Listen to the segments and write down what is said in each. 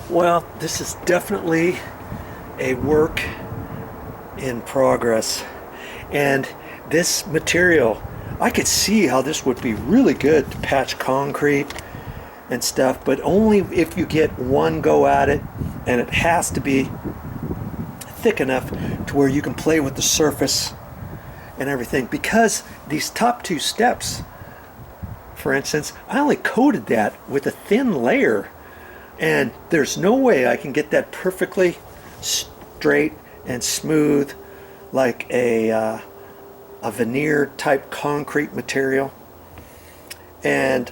Well, this is definitely a work in progress, and this material, I could see how this would be really good to patch concrete and stuff, but only if you get one go at it, and it has to be thick enough to where you can play with the surface and everything, because these top two steps, for instance, I only coated that with a thin layer, and there's no way I can get that perfectly straight and smooth like a veneer type concrete material. And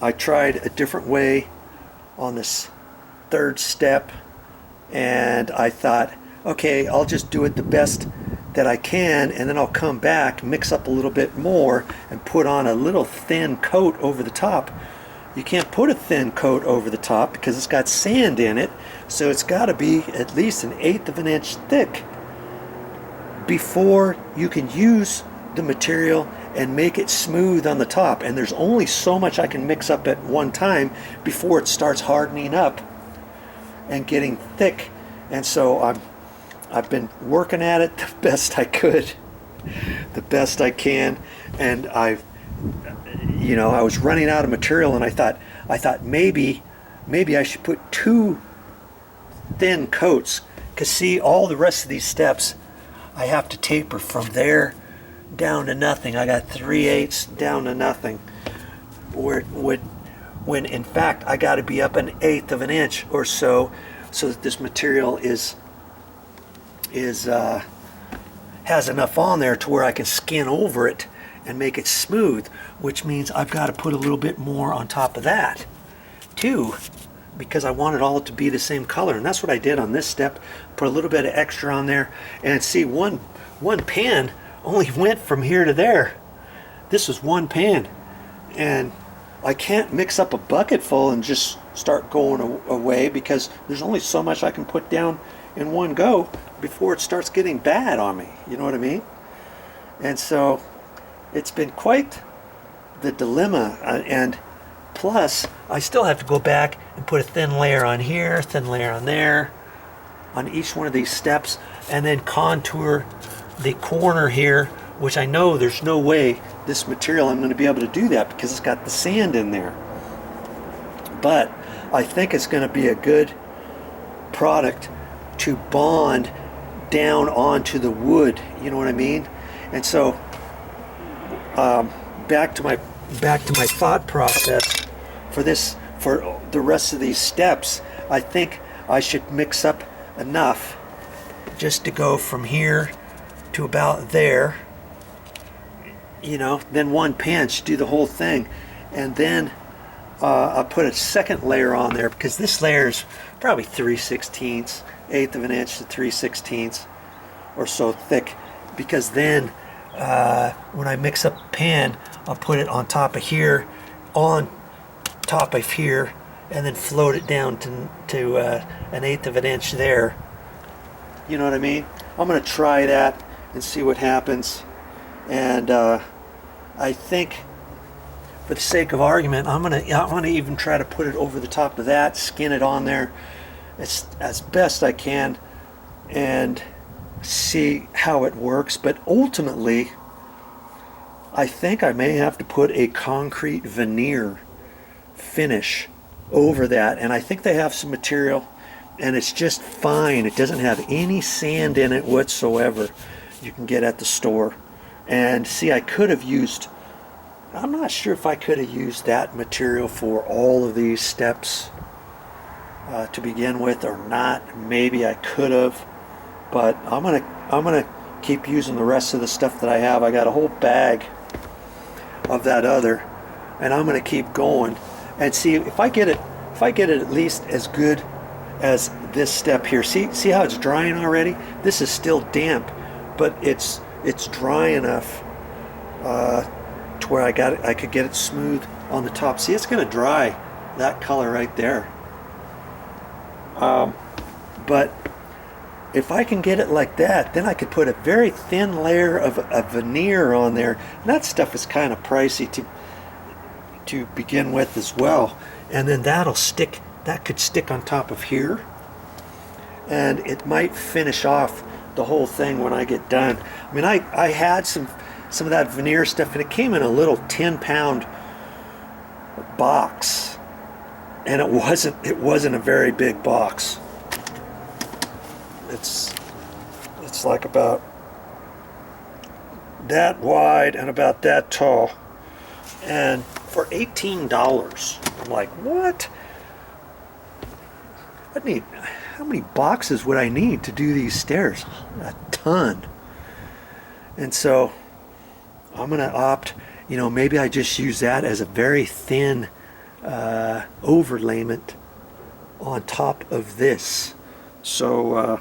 I tried a different way on this third step, and I thought, okay, I'll just do it the best that I can, and then I'll come back, mix up a little bit more, and put on a little thin coat over the top. You can't put a thin coat over the top because it's got sand in it, so it's got to be at least 1/8 of an inch thick before you can use the material and make it smooth on the top. And there's only so much I can mix up at one time before it starts hardening up and getting thick. And so I've been working at it the best I could, the best I can, and I was running out of material, and I thought maybe I should put 2 thin coats, because see, all the rest of these steps I have to taper from there down to nothing. I got 3/8 down to nothing, when in fact I got to be up 1/8 of an inch or so that this material has enough on there to where I can skin over it and make it smooth, which means I've got to put a little bit more on top of that too, because I want it all to be the same color. And that's what I did on this step. Put a little bit of extra on there, and see, one pan only went from here to there. This was one pan, and I can't mix up a bucket full and just start going away, because there's only so much I can put down in one go before it starts getting bad on me, you know what I mean? And so it's been quite the dilemma, and plus I still have to go back and put a thin layer on here, thin layer on there, on each one of these steps, and then contour the corner here, which I know there's no way this material I'm going to be able to do that because it's got the sand in there. But I think it's going to be a good product to bond down onto the wood, you know what I mean? And so back to my thought process for the rest of these steps, I think I should mix up enough just to go from here to about there, then one pan should do the whole thing. And then I'll put a second layer on there, because this layer is probably 3/16, 1/8 of an inch to 3/16 or so thick, because then when I mix up the pan, I'll put it on top of here, on top of here, and then float it down to 1/8 of an inch there. You know what I mean? I'm going to try that and see what happens. And I think, for the sake of argument, I'm gonna even try to put it over the top of that, skin it on there as best I can, and see how it works. But ultimately, I think I may have to put a concrete veneer finish over that, and I think they have some material, and it's just fine. It doesn't have any sand in it whatsoever. You can get at the store. And see, I could have used, I'm not sure if I could have used that material for all of these steps to begin with or not. Maybe I could have, but I'm gonna keep using the rest of the stuff that I have. I got a whole bag of that other, and I'm gonna keep going and see if I get it at least as good as this step here. See how it's drying already? This is still damp, but it's dry enough to where I could get it smooth on the top. See, it's gonna dry that color right there. But if I can get it like that, then I could put a very thin layer of a veneer on there. And that stuff is kind of pricey to begin with as well. And then that'll stick that could stick on top of here, and it might finish off the whole thing when I get done. I mean, I had some of that veneer stuff, and it came in a little 10-pound box, and it wasn't a very big box. It's like about that wide and about that tall, and for $18. I'm like, what? How many boxes would I need to do these stairs? A ton. And so I'm gonna opt, you know, maybe I just use that as a very thin overlayment on top of this. So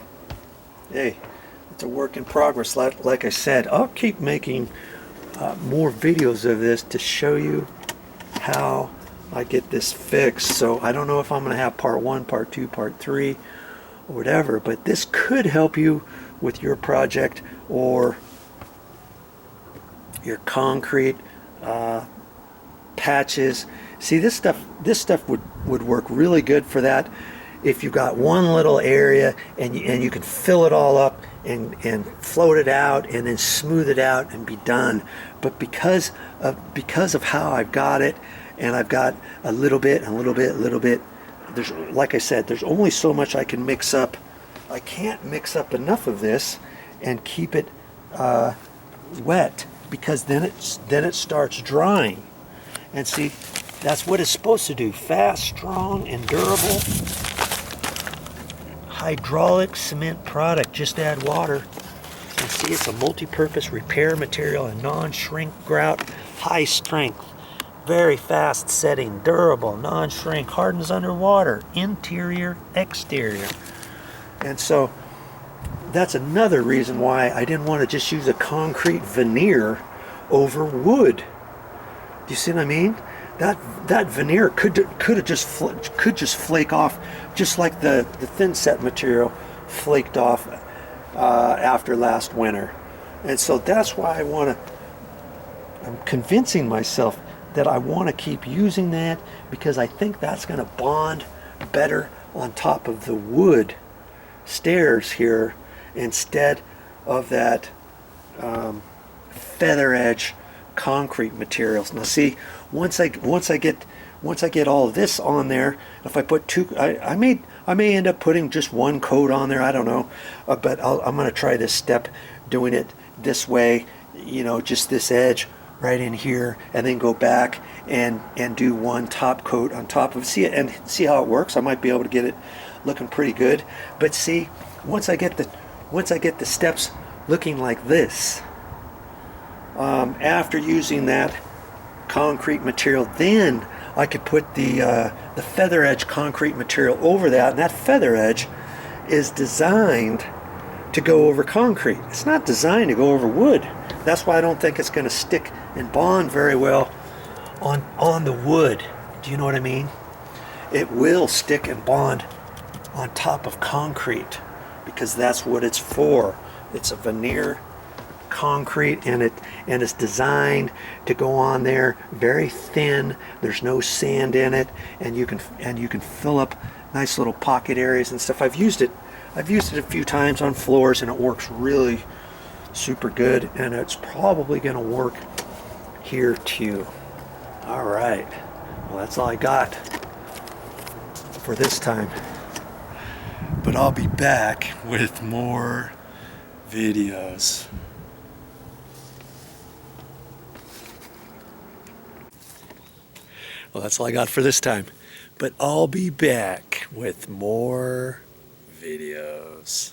hey, it's a work in progress. Like I said, I'll keep making more videos of this to show you how I get this fixed. So I don't know if I'm going to have part 1, part 2, part 3, or whatever, but this could help you with your project or your concrete patches. See, this stuff would work really good for that if you got one little area and you can fill it all up and float it out and then smooth it out and be done. But because of how I've got it, and I've got a little bit, there's, like I said, there's only so much I can mix up. I can't mix up enough of this and keep it wet, because then it starts drying. And see, that's what it's supposed to do. Fast, strong, and durable. Hydraulic cement product. Just add water. And see, it's a multi-purpose repair material, a non-shrink grout, high strength, very fast setting, durable, non-shrink, hardens underwater, interior, exterior. And so that's another reason why I didn't want to just use a concrete veneer over wood. Do you see what I mean? That veneer could just flake off, just like the thin set material flaked off after last winter. And so that's why I'm convincing myself that I want to keep using that, because I think that's going to bond better on top of the wood stairs here instead of that feather edge concrete materials. Now see, once I get all of this on there, if I put two, I may end up putting just one coat on there, I don't know, but I'm going to try this step, doing it this way, you know, just this edge right in here, and then go back and do one top coat on top of it, and see how it works. I might be able to get it looking pretty good. But see, once I get the steps looking like this, after using that concrete material, then I could put the feather edge concrete material over that, and that feather edge is designed to go over concrete. It's not designed to go over wood. That's why I don't think it's going to stick and bond very well on the wood. Do you know what I mean? It will stick and bond on top of concrete, because that's what it's for. It's a veneer concrete, and it's designed to go on there very thin. There's no sand in it, and you can fill up nice little pocket areas and stuff. I've used it a few times on floors, and it works really super good, and it's probably going to work here too. All right, well, that's all I got for this time, but I'll be back with more videos. Well, that's all I got for this time, but I'll be back with more videos.